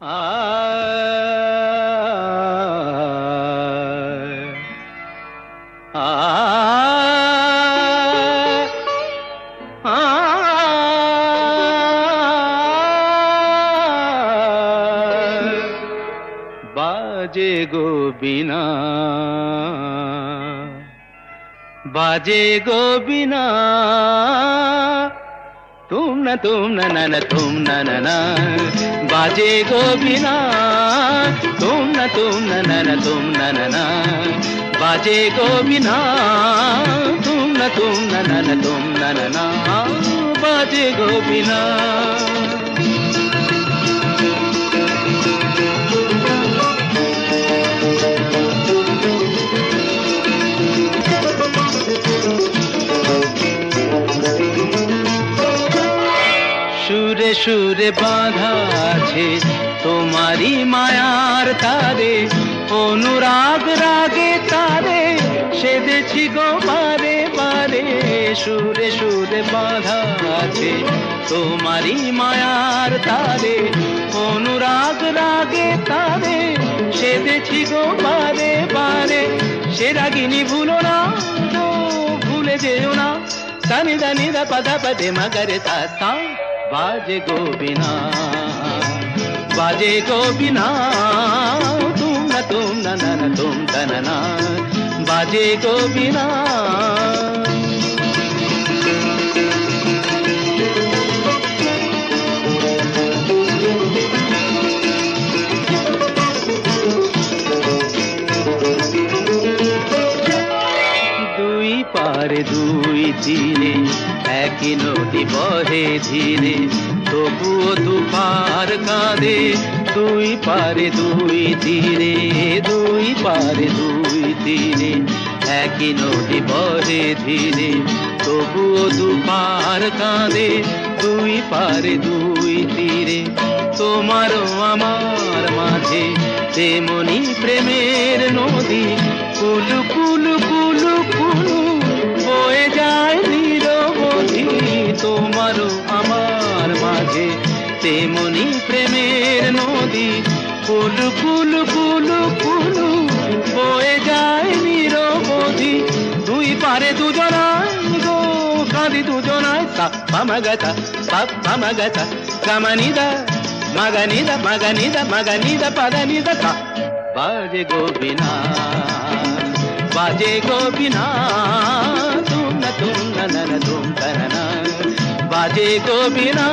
आ आ बाजे गो बिना, बाजे गो बिना, तुम न तुम न बाजे गो बिना, तुम न तुम न बाजे गो बिना, तुम न तुम न बाजे गो बिना। সুরে সুরে বাঁধা আছে তোমারি মায়ার তারে, অনুরাগ রাগে তারে সেধেছি গো বারে বারে। সুরে সুরে বাঁধা আছে তোমারি মায়ার তারে, অনুরাগ রাগে তারে সেধেছি গো বারে বারে। সে রাগিনী ভুলো না, তো ভুলে যেও না, সানি দানি দা পদা পদে মগরে তা। बाजे गो बिना, बाजे गो बिना, तुम न तुम न बाजे गो बिना। দুই পারে দুই তীরে একই নদী বহে ধীরে, তবুও দুপার কাঁদে। দুই পারে দুই তীরে, দুই পারে দুই তীরে একই নদী বহে ধীরে, তবুও দুপার কাঁদে। দুই পারে দুই তীরে তোমারও আমার মাঝে তেমনি প্রেমের নদী, কুলু কুলু কুলু কুলু বয়ে যায় নিরবধি। তোমারও আমার মাঝে তেমনি প্রেমের নদী, কুলু কুলু কুলু কুলু বয়ে যায় নিরবধি। দুই পারে দুজনায় গো কাঁদি দুজনায়, সাপ্পা মাগাতা সাপ্পা মাগাতা কামানিদা মাগানিদা মাগানিদা মাগানিদা পাদানিদা তা। बाजे गो बिना, बाजे गो बिना, तुम न तुम न बाजे गो बिना।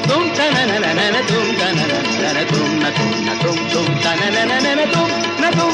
तुम तन न तुम तन न तुम न तुम न तुम तुम तन न तुम न तुम